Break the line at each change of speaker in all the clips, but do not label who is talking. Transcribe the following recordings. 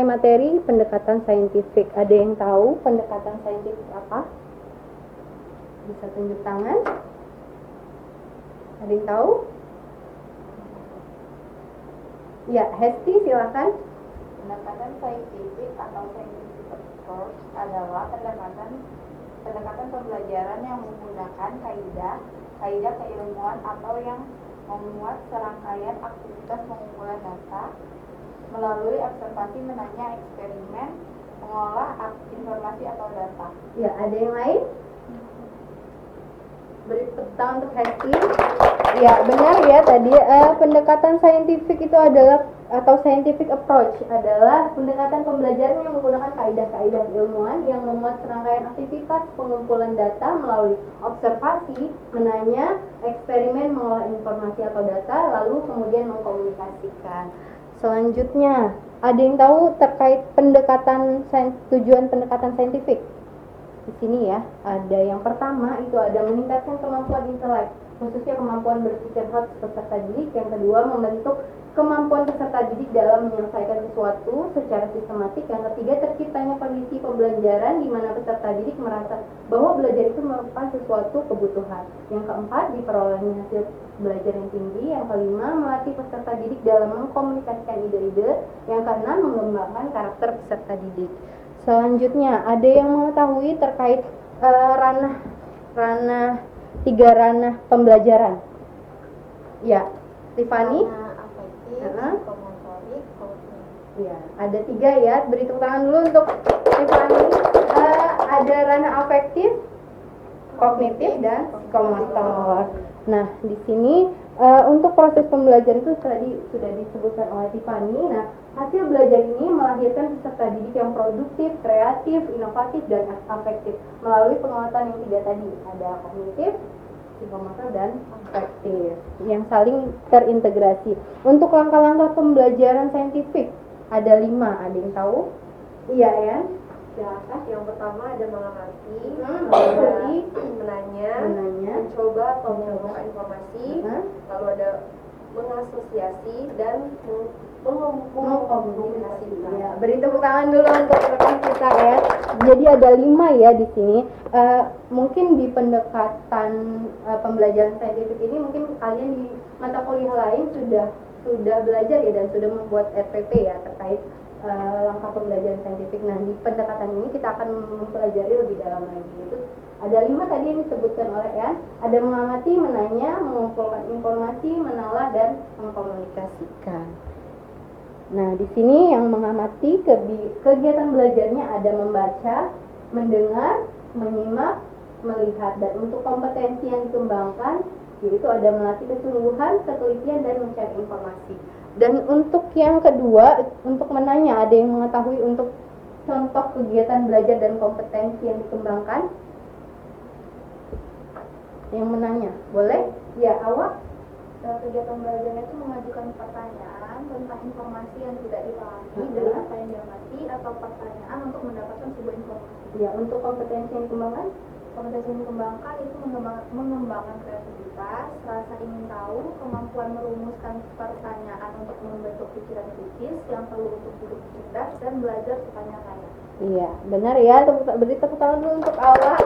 Materi pendekatan saintifik. Ada yang tahu pendekatan saintifik apa? Bisa tunjuk tangan. Ada yang tahu? Ya, Hesti silakan.
Pendekatan saintifik atau scientific approach adalah pendekatan pembelajaran yang menggunakan kaidah keilmuan atau yang memuat serangkaian aktivitas pengumpulan data melalui observasi, menanya, eksperimen, mengolah informasi atau data.
Ya, ada yang lain? Beri tepuk tangan untuk Hesti. Ya, benar ya tadi pendekatan saintifik itu adalah atau scientific approach adalah pendekatan pembelajaran yang menggunakan kaidah-kaidah ilmuwan yang memuat serangkaian aktivitas pengumpulan data melalui observasi, menanya, eksperimen, mengolah informasi atau data, lalu kemudian mengkomunikasikan. Selanjutnya, ada yang tahu terkait tujuan pendekatan saintifik? Di sini ya, ada yang pertama itu ada meningkatkan kemampuan intelek, khususnya kemampuan berpikir peserta didik. Yang kedua, membentuk kemampuan peserta didik dalam menyelesaikan sesuatu secara sistematik. Yang ketiga, terciptanya kondisi pembelajaran di mana peserta didik merasa bahwa belajar itu merupakan sesuatu kebutuhan. Yang keempat, diperolehnya hasil belajar yang tinggi. Yang kelima, melatih peserta didik dalam mengkomunikasikan ide-ide. Yang keenam, mengembangkan karakter peserta didik. Selanjutnya, ada yang mengetahui terkait tiga ranah pembelajaran? Ya, Tiffany?
Motorik,
Ya, ada 3 ya. Beri tepuk tangan dulu untuk Tiffany. Ada ranah afektif, kognitif, dan psikomotor. Nah, di sini untuk proses pembelajaran itu tadi sudah disebutkan oleh Tiffany. Nah, hasil belajar ini melahirkan peserta didik yang produktif, kreatif, inovatif, dan afektif melalui penguatan yang 3 tadi. Ada kognitif, psikomotor, dan afektif yang saling terintegrasi. Untuk langkah-langkah pembelajaran saintifik ada 5. Ada yang tahu? Iya ya.
silakan. Yang pertama ada mengamati, menanya, mencoba atau mencoba informasi, lalu ada mengasosiasi dan mengkomunikasikan.
Ya, beri tepuk tangan dulu untuk rekan kita ya. Jadi ada 5 ya di sini. Mungkin di pendekatan pembelajaran saintifik ini mungkin kalian di mata kuliah lain sudah belajar ya dan sudah membuat RPP ya terkait langkah pembelajaran saintifik. Nah, di pendekatan ini kita akan mempelajari lebih dalam lagi. Itu ada 5 tadi yang disebutkan oleh Ian. Ada mengamati, menanya, mengumpulkan informasi, menalah, dan mengkomunikasikan. Nah, di sini yang mengamati kegiatan belajarnya ada membaca, mendengar, menyimak, melihat. Dan untuk kompetensi yang dikembangkan yaitu ada melatih kesungguhan, ketelitian, dan mencari informasi. Dan untuk yang kedua, untuk menanya, ada yang mengetahui untuk contoh kegiatan belajar dan kompetensi yang dikembangkan? Yang menanya, boleh? Ya, awak?
Kegiatan belajarnya itu mengajukan pertanyaan tentang informasi yang tidak dipahami dari apa yang diamati atau pertanyaan untuk mendapatkan sebuah informasi.
Ya, untuk kompetensi yang dikembangkan?
Kompetensi yang dikembangkan itu mengembangkan kreativitas, rasa ingin tahu, kemampuan merumuskan pertanyaan untuk membentuk pikiran kritis yang perlu untuk hidup cerdas, dan belajar bertanya-tanya.
Iya, benar ya. Beri tepuk tangan dulu untuk awak.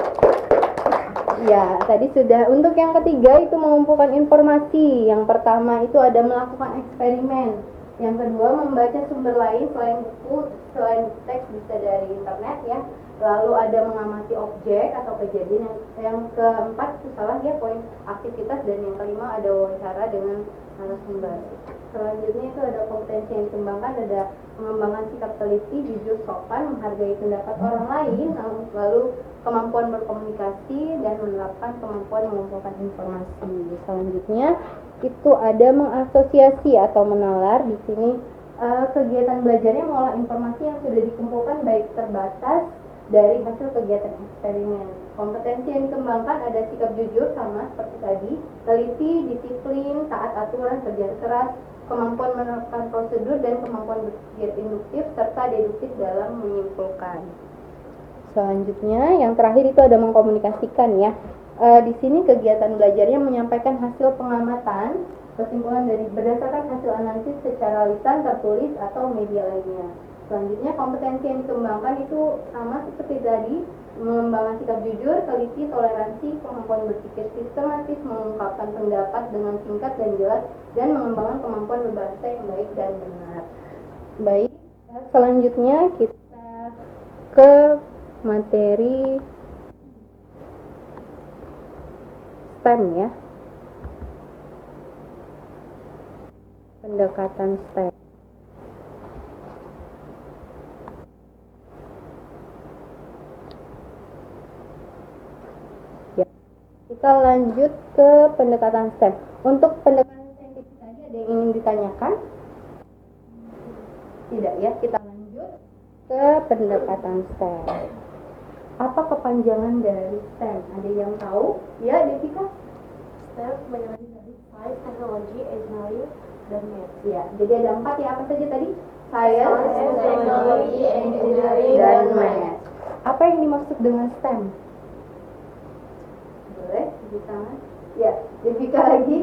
Ya, tadi sudah. Untuk yang ketiga itu mengumpulkan informasi. Yang pertama itu ada melakukan eksperimen. Yang kedua membaca sumber lain selain buku, selain teks, bisa dari internet ya. Lalu ada mengamati objek atau kejadian. Yang keempat itu salah ya, poin aktivitas. Dan yang kelima ada wawancara dengan narasumber. Selanjutnya itu ada kompetensi yang dikembangkan, ada pengembangan sikap teliti, jujur, sopan, menghargai pendapat orang lain, lalu kemampuan berkomunikasi, dan menerapkan kemampuan mengumpulkan informasi. Selanjutnya itu ada mengasosiasi atau menalar. Di sini kegiatan belajarnya mengolah informasi yang sudah dikumpulkan baik terbatas dari hasil kegiatan eksperimen. Kompetensi yang dikembangkan ada sikap jujur sama seperti tadi, teliti, disiplin, taat aturan, kerja keras, kemampuan menerapkan prosedur, dan kemampuan berpikir induktif serta deduktif dalam menyimpulkan. Selanjutnya yang terakhir itu ada mengkomunikasikan ya. Di sini kegiatan belajarnya menyampaikan hasil pengamatan, kesimpulan dari berdasarkan hasil analisis secara lisan, tertulis, atau media lainnya. Selanjutnya kompetensi yang dikembangkan itu sama seperti tadi, mengembangkan sikap jujur, teliti, toleransi, kemampuan berpikir sistematis, mengungkapkan pendapat dengan singkat dan jelas, dan mengembangkan kemampuan berbahasa yang baik dan benar. Baik, selanjutnya kita ke materi STEM ya. Pendekatan STEM. Ya. Kita lanjut ke pendekatan STEM. Untuk pendekatan saintifik tadi ada yang ingin ditanyakan? Tidak ya, kita lanjut ke pendekatan STEM. Apa kepanjangan dari STEM? Ada yang tahu? Ya, Devika?
STEM kebanyakan dari Science, Technology, Engineering, dan Math.
Ya, jadi ada 4 ya, apa saja tadi? Science,
Technology, Engineering,
dan
dan
Math. Apa yang dimaksud dengan STEM? Boleh, di tangan? Ya, Devika lagi.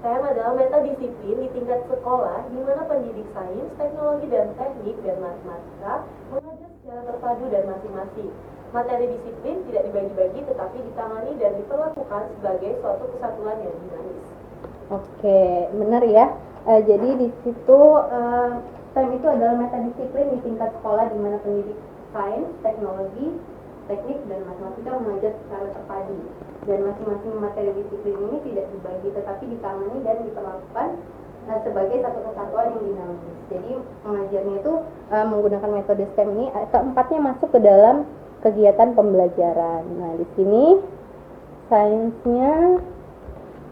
STEM adalah metadisiplin di tingkat sekolah di mana pendidik sains, teknologi dan teknik dan matematika mengajar secara terpadu dan masing-masing. Materi disiplin tidak dibagi-bagi tetapi ditangani dan diperlakukan sebagai suatu kesatuan yang dinamis.
Oke, benar ya. Jadi di situ STEM itu adalah metadisiplin di tingkat sekolah di mana pendidik sains, teknologi, teknik dan matematika mengajar secara terpadu. Dan masing-masing materi disiplin ini tidak dibagi tetapi ditangani dan diperlakukan sebagai satu kesatuan yang dinamis. Jadi pengajarnya itu menggunakan metode STEM ini, keempatnya masuk ke dalam kegiatan pembelajaran. Nah, di sini sainsnya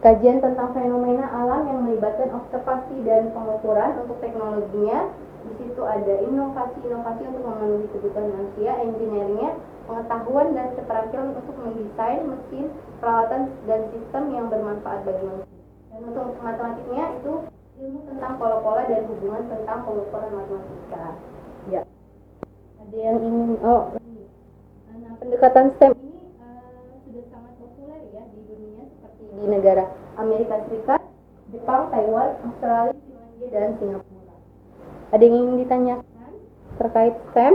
kajian tentang fenomena alam yang melibatkan observasi dan pengukuran. Untuk teknologinya di situ ada inovasi-inovasi untuk memenuhi kebutuhan manusia. Engineeringnya pengetahuan dan keterampilan untuk mendesain mesin, peralatan dan sistem yang bermanfaat bagi manusia. Dan untuk matematiknya itu ilmu tentang pola-pola dan hubungan tentang pengukuran matematika. Ya. Ada yang ingin nah, pendekatan STEM ini sudah sangat populer ya di dunia seperti di negara Amerika Serikat, Jepang, Taiwan, Australia, Finlandia dan Singapura. Ada yang ingin ditanyakan terkait STEM?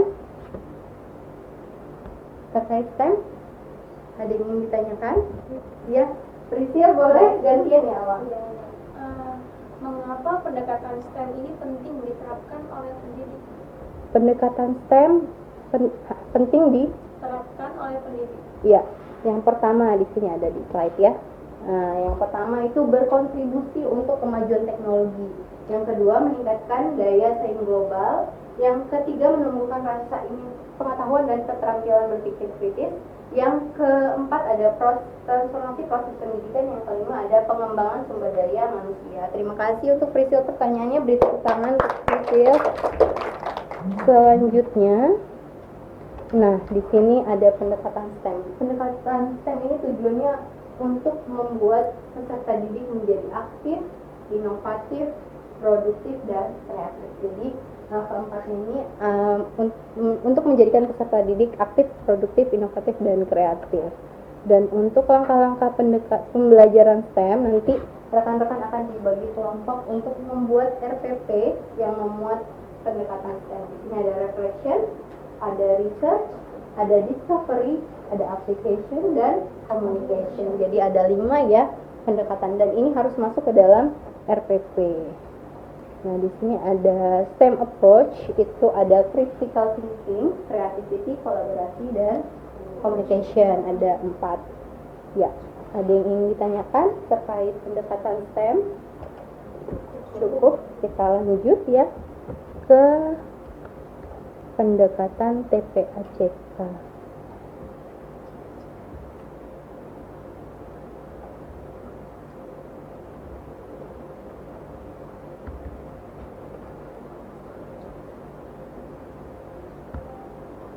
Terkait STEM? Ada yang ingin ditanyakan? Ya, Priscil boleh gantian ya awak.
Mengapa pendekatan STEM ini penting diterapkan oleh pendidik?
Pendekatan STEM penting
Diterapkan oleh pendidik.
Ya, yang pertama di sini ada di slide ya. Yang pertama itu berkontribusi untuk kemajuan teknologi. Yang kedua meningkatkan daya saing global. Yang ketiga menumbuhkan rasa ingin pengetahuan dan keterampilan berpikir kritis. Yang keempat ada transformasi proses pendidikan. Yang kelima ada pengembangan sumber daya manusia. Terima kasih untuk Priscil pertanyaannya. Beri tepuk tangan untuk Priscil. Selanjutnya, nah di sini ada pendekatan STEM. Pendekatan STEM ini tujuannya untuk membuat peserta didik menjadi aktif, inovatif, produktif dan kreatif. Jadi keempat ini untuk menjadikan peserta didik aktif, produktif, inovatif dan kreatif. Dan untuk langkah-langkah pembelajaran STEM nanti rekan-rekan akan dibagi kelompok untuk membuat RPP yang memuat pendekatan STEM. Di sini ada reflection, ada research, ada discovery, ada application dan communication. Jadi ada 5 ya pendekatan dan ini harus masuk ke dalam RPP. Nah, di sini ada STEM approach, itu ada critical thinking, creativity, kolaborasi dan communication. Ada 4. Ya, ada yang ingin ditanyakan terkait pendekatan STEM? Cukup, kita lanjut ya ke pendekatan TPACK.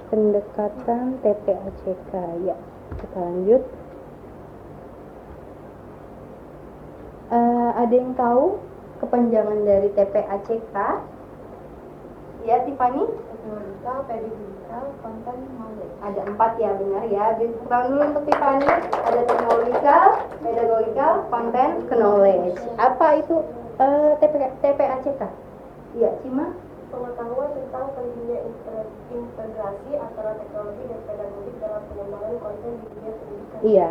Pendekatan TPACK. Ya, kita lanjut. Ada yang tahu kepanjangan dari TPACK? Ya, Tiffany?
Teknological, pedagogical, content, knowledge.
Ada 4 ya, benar ya. Bukan dulu untuk Tiffany. Ada teknological, pedagogical, content, knowledge. Apa itu TPACK? Iya, Cima?
pengetahuan tentang pentingnya integrasi antara teknologi dan pedagogik dalam pengembangan konten di dunia pendidikan.
Iya,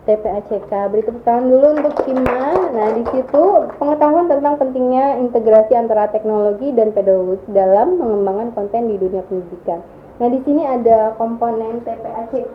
TPACK. Beri tepuk tangan dulu untuk Kima. Nah, di situ pengetahuan tentang pentingnya integrasi antara teknologi dan pedagogik dalam mengembangkan konten di dunia pendidikan. Nah, di sini ada komponen TPACK